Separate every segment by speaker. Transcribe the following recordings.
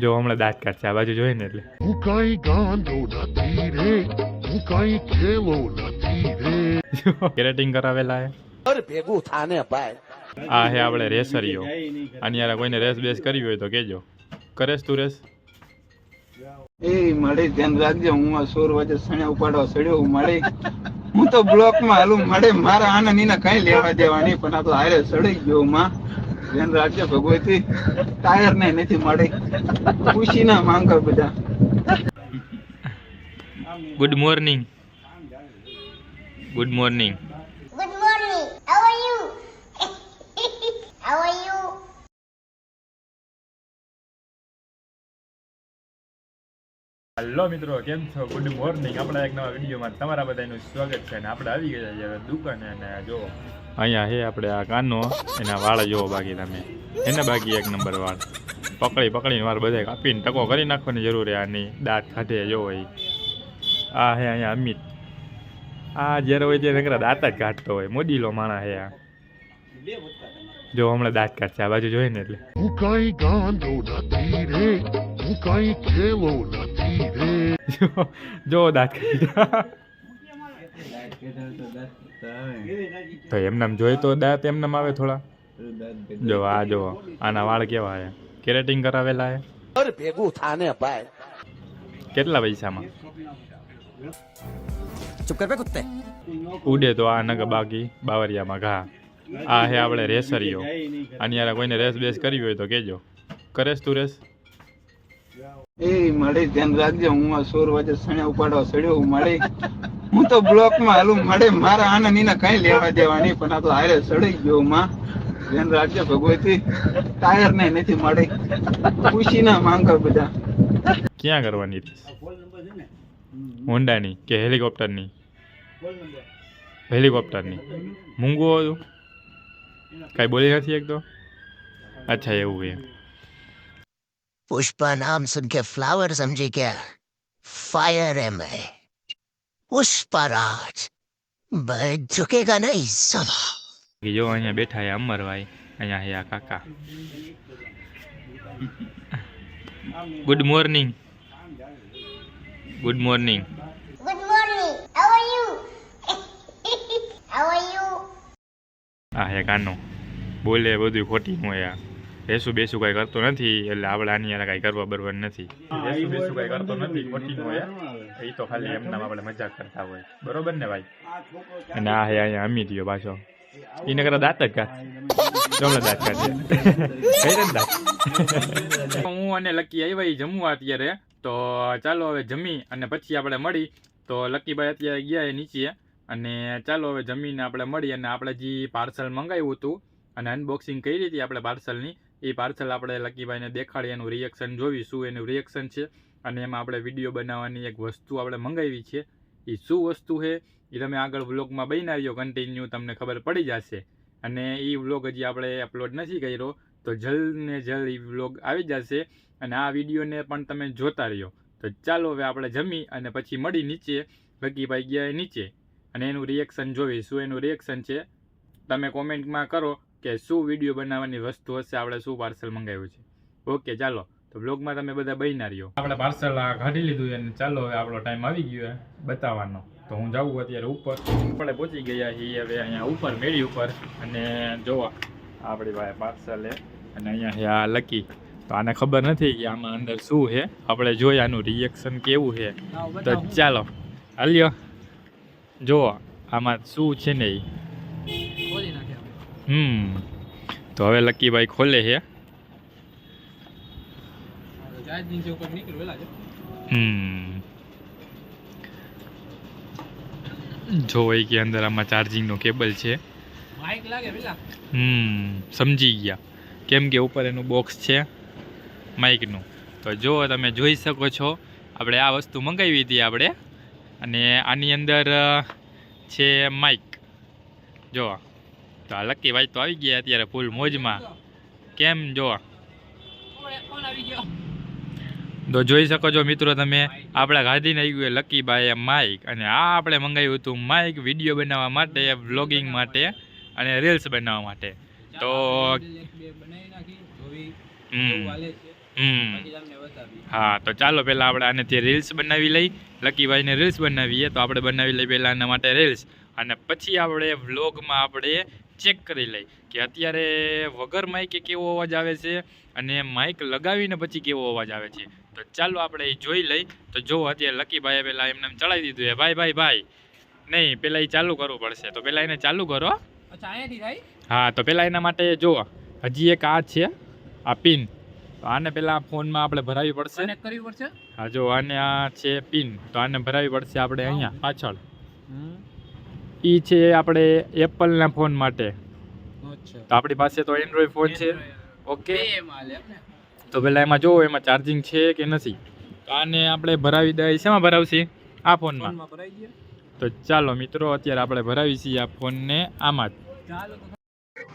Speaker 1: જો હમણાં દાંત કાઢશે આ બાજુ જોઈએ ને એટલે
Speaker 2: હું કઈ ગાંડો નથી રે, હું કઈ ખેલો નથી રે.
Speaker 1: કેરેટિંગ કરાવેલા હે.
Speaker 3: ભેગું થાને ભાઈ.
Speaker 1: આ હે આપણે રેસરીઓ. આની યાર કોઈને રેસ બેસ કરવી હોય તો કેજો. કરેશ તું રેસ?
Speaker 4: એ મળે ધ્યાન રાખજો. હું આ 16 વાગે સણ્યા ઉપાડવા સડ્યો મળે. હું તો બ્લોક માં હાલું મળે. મારા આના નીના કઈ લેવા દેવા નહીં, પણ આ તો હારે સડી ગયો માં. ધ્યાન રાખજો ભગવતી. ટાયર ને નથી મળે. ખુશી ના માંગો બધા.
Speaker 1: Good morning. Good morning.
Speaker 5: Good morning. How are you? How are you?
Speaker 1: Hello મિત્રો, કેમ છો? Good morning. આપણા એક નવા વિડીયોમાં તમારા બધાનું સ્વાગત છે. અને આપણે આવી ગયા છીએ હવે દુકાને. અને જો અહીંયા હે આપણે આ કાનો, એના વાળ જોવો બાકી તમે. એને બાકી એક નંબર વાળ પકડીને વાળ બધા કાપીને ટકો કરી નાખવાની જરૂર છે. આની દાંત કાઢે જોવો એ. આ હે અહીંયા અમિત. આ જ્યારે હોય ત્યારે નકરા દાંત જ કાઢતો હોય. મોડીલો માણા હે આ. જો હમણાં દાંત કાઢશે આ બાજુ જોઈએ ને એટલે
Speaker 2: હું કઈ ગાંડો નથી રે, હું કઈ ખેલો નથી રે.
Speaker 1: જો દાંત કાઢ્યા. તો એમનામ જોઈ તો દાંત એમનામ આવે થોડા. જો આ જો આના વાળ કેવા હે. કેરેટિંગ કરાવેલા હે.
Speaker 3: ભેગું થાને ભાઈ.
Speaker 1: કેટલા પૈસામાં?
Speaker 3: ચુપ કર બે કુત્તે.
Speaker 1: ઉડે તો આ નગ બાકી બાવરિયામાં ઘા. આ હે આપણે રેસરીઓ. આની યાર કોઈને રેસ બેસ કરવી હોય તો કેજો. કરેશ તું રેસ?
Speaker 4: એ મળે ધ્યાન રાખજો. હું આ 16 વાગે સણ્યા ઉપાડવા સડ્યો મળે. હું તો બ્લોક માં હાલું મળે. મારા આના નીના કઈ લેવા દેવા નહીં, પણ આ તો હારે સડી ગયો માં. ધ્યાન રાખજો ભગવતી. ટાયર ને નથી મળે. ખુશી ના માંગો બધા.
Speaker 1: ક્યાં કરવાની રેસ? હોન્ડાની કે હેલિકોપ્ટરની? હેલિકોપ્ટરની. મૂંગું હતું કાંઈ બોલી નથી એક તો. અચ્છા એવું है.
Speaker 6: पुष्पा नाम सुन के फ्लावर समझी क्या? फायर है मैं पुष्पराज, बच झुकेगा नहीं साला.
Speaker 1: જો અહીંયા બેઠા છે અમરભાઈ. અહીંયા છે આ કાકા. Good morning. Good morning.
Speaker 5: Good morning. How are you? How are you?
Speaker 1: આ હે કાનો. બોલે બધું ખોટી હોય. બેસું કાંઈ કરતો નથી, એટલે આપણે આની યાર કાંઈ કરવા બરવાનું નથી. બેસું કાંઈ કરતો નથી, ખોટી હોય. એ તો ખાલી એમનામ આપણે મજાક કરતા હોય. બરોબર ને ભાઈ? અને આ હે અહીંયા અમી રહ્યો પાછો. એને કરા દાંત જ કાઢ. જમણા દાંત કાઢે. કઈ દાંત. હું અને લકી આવ્યા જમવા અત્યારે. તો ચાલો હવે જમી અને પછી આપણે મળી. તો લકીભાઈ અત્યારે ગયા નીચે. અને ચાલો હવે જમીને આપણે મળી. અને આપણે જે પાર્સલ મંગાવ્યું હતું અને અનબોક્સિંગ કરી હતી આપણે પાર્સલની, એ પાર્સલ આપણે લકીભાઈને દેખાડી એનું રિએક્શન જોવી, શું એનું રિએક્શન છે. અને એમાં આપણે વિડીયો બનાવવાની એક વસ્તુ આપણે મંગાવી છે. એ શું વસ્તુ છે એ તમે આગળ વ્લોગમાં બનાવ્યો કન્ટિન્યુ, તમને ખબર પડી જશે. અને એ વ્લોગ હજી આપણે અપલોડ નથી કર્યો, તો જલ્દ ને જલ્દ એ વ્લોગ આવી જશે. અને આ વિડીયોને પણ તમે જોતા રહ્યો. તો ચાલો હવે આપણે જમી અને પછી મળી નીચે. લકીભાઈ ગયા નીચે અને એનું રિએક્શન જોવી, શું એનું રિએક્શન છે. તમે કોમેન્ટમાં કરો કે શું વિડીયો બનાવવાની વસ્તુ હશે, આપણે શું પાર્સલ મંગાવ્યું છે. ઓકે ચાલો, તો બ્લોગમાં તમે બધા બન્યા રહ્યો. આપણે પાર્સલ કાઢી લીધું અને ચાલો હવે આપણો ટાઈમ આવી ગયો બતાવવાનો. તો હું જાઉં અત્યારે ઉપર. આપણે પહોંચી ગયા છીએ હવે અહીંયા ઉપર, મેળી ઉપર. અને જોવા આપણી પાસે પાર્સલ છે. અને અહીંયા છે આ લકી. તો આને ખબર નથી કે આમાં અંદર શું છે. આપણે જોઈએ આનું રિએક્શન કેવું છે. તો ચાલો હાલ્યો જુઓ આમાં શું છે ને એ. તો હવે લકીભાઈ ખોલે છે. જો એ કે અંદર આમાં ચાર્જિંગનો કેબલ છે. સમજી ગયા, કેમ કે ઉપર એનું બોક્સ છે માઇકનું. તો જો તમે જોઈ શકો છો આપણે આ વસ્તુ મંગાવી હતી આપણે. અને આની અંદર છે માઇક. જો તો આ લકીભાઈ તો આવી ગયા અત્યારે ફૂલ મોજમાં. કેમ જો તો જોઈ શકો છો મિત્રો તમે, આપણે ગાંધીને આવી ગયું લકીભાઈએ માઇક. અને આ આપણે મંગાવ્યું હતું માઇક વિડીયો બનાવવા માટે, વ્લોગિંગ માટે અને રીલ્સ બનાવવા માટે. તો હા તો ચાલો પહેલા આપણે આને તે રીલ્સ બનાવી લઈ. લકીભાઈને રીલ્સ બનાવીએ તો આપણે બનાવી લઈ પહેલા એના માટે રીલ્સ, અને પછી આપણે વ્લોગમાં આપણે ચેક કરી લઈ કે અત્યારે વગર માઇકે કેવો અવાજ આવે છે અને માઇક લગાવીને પછી કેવો અવાજ આવે છે. તો ચાલો આપણે એ જોઈ લઈ. તો જો અત્યારે લકીભાઈએ પહેલા એમને ચડાવી દીધું છે. ભાઈ નહીં, પહેલાં એ ચાલુ કરવું પડશે. તો પહેલાં એને ચાલુ કરો. હા તો પહેલાં એના માટે જો હજી એક આ છે, આ પિન. તો આને પહેલાં ફોનમાં આપણે ભરાવી પડશે. હા જો આને આ છે પિન, તો આને ભરાવી પડશે આપણે અહીંયા પાછળ. એ છે આપણે એપલના ફોન માટે. તો આપણી પાસે તો એન્ડ્રોઈડ ફોન છે. ઓકે, તો પહેલાં એમાં જો એમાં ચાર્જિંગ છે કે નથી. તો આને આપણે ભરાવી દઈએ. શેમાં ભરાવશે? આ ફોનમાં. તો ચાલો મિત્રો અત્યારે આપણે ભરાવી છીએ આ ફોનને આમાં જ.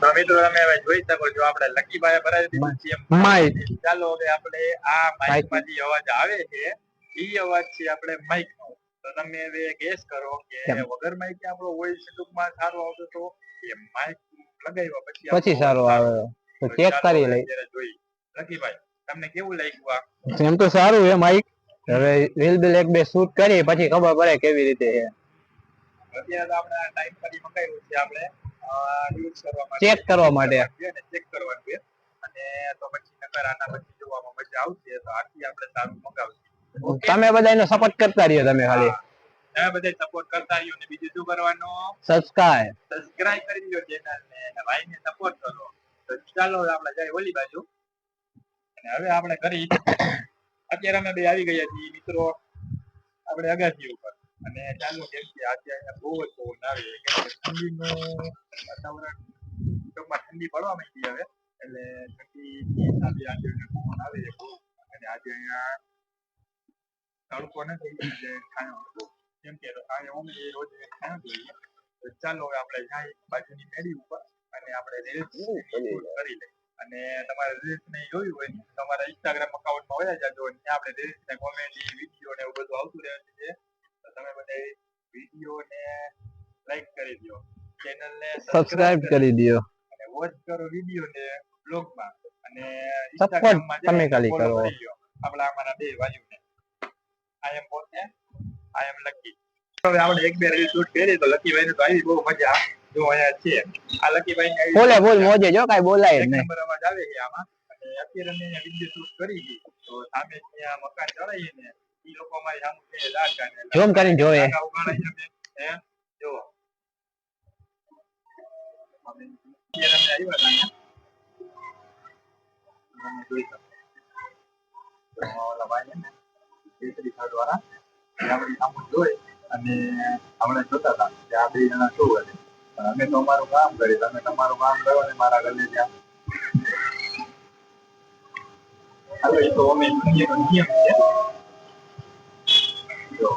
Speaker 1: તો મિત્રો તમે હવે જોઈ શકો છો આપણે લકીભાઈએ ભરાવી દીધું છે માઇક. ચાલો હવે આપણે આ માઇકમાં જે અવાજ આવે છે એ અવાજ છે આપણે માઇકનો. તો તમે હવે ગેસ કરો કે વગર માઇકે આપણો વોઇસ ટૂંકમાં સારો આવતો તો એ માઇક લગાવ્યા પછી સારો આવે. તો ચેક કરી લઈ. જોઈ લકીભાઈ, તમને કેવું લાગ્યું આ?
Speaker 4: એમ તો સારું છે માઇક. હવે રીલ બિલ એક બે શૂટ કરી પછી ખબર પડે કેવી રીતે છે.
Speaker 1: અત્યારે તો આપણે ટાઈમ કરી મંગાવ્યું છે આપણે યુઝ કરવા માટે,
Speaker 4: ચેક કરવા માટે.
Speaker 1: ચેક કરવાનું છે. અને તો પછી નકર આના પછી જોવામાં મજા આવશે તો આથી આપણે સારું મંગાવશું.
Speaker 4: તમે બધા એનો સપોર્ટ કરતા રહ્યો. તમે ખાલી
Speaker 1: તમે બધા સપોર્ટ કરતા રહ્યો ને બીજું શું કરવાનું?
Speaker 4: સબસ્ક્રાઇબ
Speaker 1: કરી દીજો ચેનલ ને અને ભાઈને સપોર્ટ કરો. તો ચાલો આપણે જઈએ ઓલી બાજુ. અને હવે આપણે કરી અત્યારે અમે બે આવી ગયા છીએ મિત્રો આપણે અગાસી ઉપર. અને ચાલો કેમ કે આજે અહીંયા બહુ જ પવન આવે કેમ કે ઠંડીનું વાતાવરણ ટૂંકમાં ઠંડી પડવા માંડી હવે એટલે ઠંડી આજે પવન આવે છે બહુ. અને આજે અહીંયા તડકો નથી એટલે છાંયો હતો કેમ કે છાંયો અમે રોજ છાંયો જોઈએ. તો ચાલો હવે આપણે જાય બાજુની મેડી ઉપર અને આપણે રીલ્સ કરી લઈએ. અને તમારે રીલ્સ ને જોયું હોય તમારા ઇન્સ્ટાગ્રામ અકાઉન્ટમાં વયા જાજો અને ત્યાં આપણે રીલ્સ ને કોમેડી વિડીયો ને એવું બધું આવતું રહે છે. તો તમે બધા વિડીયો ને લાઈક કરી દો, ચેનલ ને
Speaker 4: સબસ્ક્રાઇબ કરી દો
Speaker 1: અને વોચ કરો વિડીયો ને બ્લોગમાં અને
Speaker 4: સપોર્ટ
Speaker 1: ઇન્સ્ટાગ્રામમાં
Speaker 4: તમે ખાલી
Speaker 1: ફોલો
Speaker 4: કરો.
Speaker 1: કરી લ્યો આપણા અમારા બે ભાઈઓને. આઈ એમ પોતે આઈ એમ લકી. હવે આપણે એક બે રીલ શૂટ કરી તો લકીભાઈ ને તો આવી બહુ મજા. જો અહીંયા છે આ લકીભાઈ
Speaker 4: બોલે બોલ મોજે જો કાઈ બોલાય જ નહીં.
Speaker 1: નંબર અવાજ આવે છે આમાં. અને અત્યારે અમે વિડીયો શૂટ કરી હતી તો સામે ત્યાં મકાન ચડાવીએ ને ઈ લોકો અમારી સામે છે દાંત કાઢે.
Speaker 4: ઝૂમ કરીને જોઈએ.
Speaker 1: હે જો અમે અત્યારે અમે આવ્યા હતા તમે જોઈ શકો. તો ઓલા ભાઈ ને કેસરી શર્ટ વાળા આપણી સામે જોઈ અને આપણે જોતા હતા કે આ બે જણા શું કરે. પણ અમે તો અમારું કામ કરી, તમે તમારું કામ કરો ને મારા ગલે ત્યાં. હાલો એ તો અમે દુનિયાનો નિયમ છે. જો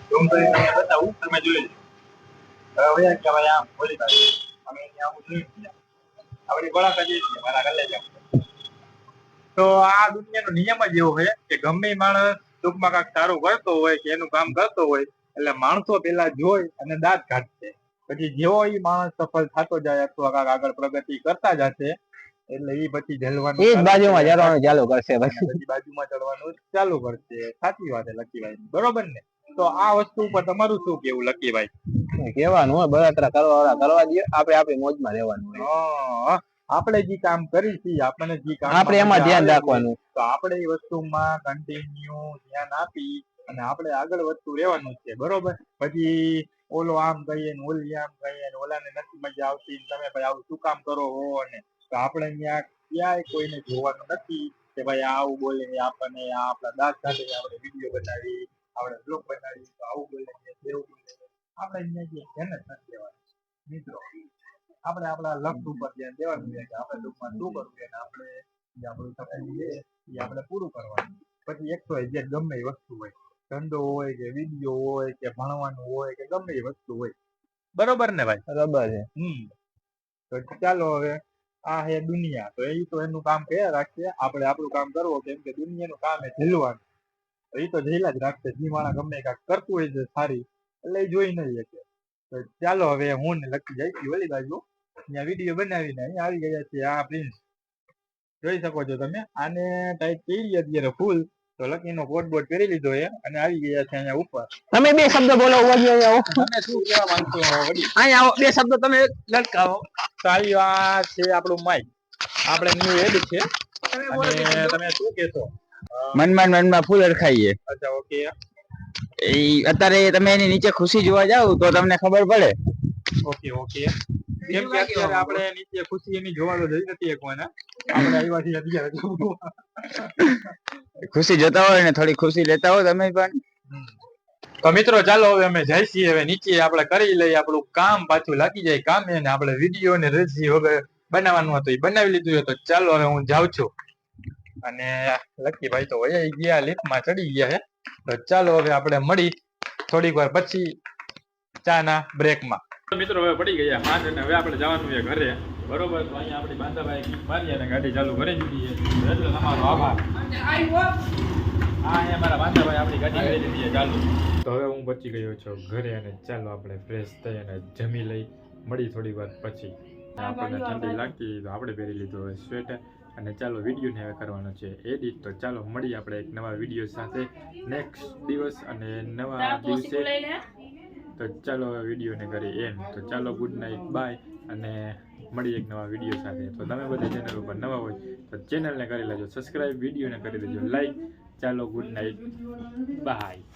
Speaker 1: ઝૂમ કરીને તમને બતાવું, તમે જોઈ લો. હવે કે ભાઈ આમ બોલી બાજુ અમે અહીંયા આવું જોઈ આપણી બળાકા જઈએ છીએ મારા ગલે જાવ. તો આ દુનિયાનો નિયમ જ એવો છે કે ગમે માણસ ટૂંકમાં કાંઈક સારું કરતો હોય કે એનું કામ કરતો હોય એટલે માણસો પેલા જોઈ અને દાંત કાઢશે. પછી જેવો એ માણસ સફળ થતો જાય અથવા કાંઈક આગળ પ્રગતિ કરતા જશે એટલે એ પછી ઝેલવાનું
Speaker 4: એ જ બાજુમાં જવાનું ચાલુ કરશે
Speaker 1: પછી બાજુમાં ચડવાનું ચાલુ કરશે. સાચી વાત છે લકીભાઈ, બરોબર ને? તો આ વસ્તુ ઉપર તમારું શું કેવું લકીભાઈ?
Speaker 4: કેવાનું હોય બળતરા કરવા કરવા દે, આપણે આપણી મોજમાં રહેવાનું હોય.
Speaker 1: આપણે જે કામ કરી છીએ આપણને જે કામ
Speaker 4: આપણે એમાં ધ્યાન રાખવાનું.
Speaker 1: તો આપણે એ વસ્તુમાં કન્ટિન્યુ ધ્યાન આપી અને આપણે આગળ વધતું રહેવાનું છે, બરોબર? પછી ઓલો આમ કહીએ ને ઓલી આમ કહીએ ને ઓલાને નથી મજા આવતી તમે ભાઈ આવું શું કામ કરો હો ને, તો આપણે ત્યાં ક્યાંય કોઈને જોવાનું નથી કે ભાઈ આવું બોલે આપણને આપણા દાંત કાઢે આપણે વિડીયો બનાવી આપણે બ્લોગ બનાવી તો આવું બોલે તેવું બોલે. આપણે અહીંયા જે ધ્યાન જ નથી દેવાનું મિત્રો. આપણે આપણા લક્ષ્ય ઉપર ધ્યાન દેવાનું છે કે આપણે ટૂંકમાં શું કરવું છે અને આપણે જે આપણું સપનું છે એ આપણે પૂરું કરવાનું. પછી એક તો જે ગમે એ વસ્તુ હોય, ધંધો હોય કે વિડીયો હોય કે ભણવાનું હોય કે ગમે એ વસ્તુ હોય, બરોબર ને ભાઈ?
Speaker 4: બરાબર છે.
Speaker 1: તો ચાલો હવે આ હે દુનિયા, તો એ તો એનું કામ કર્યા રાખશે, આપણે આપણું કામ કરવું કેમ કે દુનિયાનું કામ એ ઝીલવાનું. એ તો ઝીલા જ રાખશે. જે માણસ ગમે કાંઈક કરતું હોય છે સારી એટલે એ જોઈ નહીં શકે. તો ચાલો હવે હું ને લકી જાય ઓલી બાજુ ત્યાં વિડીયો બનાવીને અહીંયા આવી ગયા છે આ પ્રિન્સ. જોઈ શકો છો તમે આને ટાઈટ કરી અત્યારે ફૂલ તો લકીનો કોટ બોટ પહેરી લીધો છે અને આવી ગયા છે અહીંયા ઉપર.
Speaker 7: તમે બે શબ્દ બોલો વડી અહીંયા આવો.
Speaker 1: તમે શું કહેવા માંગતો વડી?
Speaker 7: અહીંયા આવો બે શબ્દ તમે લટકાવો.
Speaker 1: તો આ છે આપણું માઇક, આપણે ન્યુ એડ છે અને તમે શું કહેશો?
Speaker 4: મનમાં ફૂલ અડખાઈએ.
Speaker 1: અચ્છા ઓકે.
Speaker 4: અત્યારે તમે એની નીચે ખુશી જોવા જાવ તો તમને ખબર પડે.
Speaker 1: ઓકે કેમ કે અત્યારે આપણે નીચે ખુશી એની જોવા તો જઈ નથી કોઈને, આપણે આવ્યા છીએ અત્યારે.
Speaker 4: ખુશી જોતા હોય ને થોડી ખુશી લેતા હોય તમે પણ.
Speaker 1: તો મિત્રો ચાલો હવે અમે જાય છીએ હવે નીચે, આપણે કરી લઈએ આપણું કામ, પાછું લાગી જાય કામે ને આપણે વિડીયો ને રજી વગર બનાવવાનું હતું એ બનાવી લીધું હતું. ચાલો હવે હું જાઉં છું અને લકી ભાઈ તો વયા ગયા, લિફ્ટમાં ચડી ગયા છે. તો ચાલો હવે આપણે મળી થોડીક વાર પછી ચાના બ્રેકમાં. મિત્રો હવે પડી ગયા માંડ અને હવે આપણે જવાનું છે ઘરે, બરોબર? તો અહીંયા આપણી બાંધાભાઈ કીક મારી અને ગાડી ચાલુ કરી દીધી છે, એટલે તમારો આભાર. હા અહીંયા મારા બાંધાભાઈ આપણી ગાડી કરી દીધી છે ચાલુ. તો હવે હું પહોંચી ગયો છું ઘરે અને ચાલો આપણે ફ્રેશ થઈ અને જમી લઈ, મળી થોડી વાર પછી. આપણને ઠંડી લાગતી તો આપણે પહેરી લીધું હવે સ્વેટર અને ચાલો વિડીયોને હવે કરવાનો છે એડિટ. તો ચાલો મળીએ આપણે એક નવા વિડીયો સાથે નેક્સ્ટ દિવસ અને નવા દિવસે. તો ચાલો હવે વિડીયોને કરી એન્ડ. તો ચાલો ગુડ નાઇટ, બાય અને મળીએ એક નવા વિડીયો સાથે. તો તમે બધા ચેનલ ઉપર નવા હોય તો ચેનલને કરી લેજો સબસ્ક્રાઈબ, વિડીયોને કરી દેજો લાઈક. ચાલો ગુડ નાઇટ, બાય.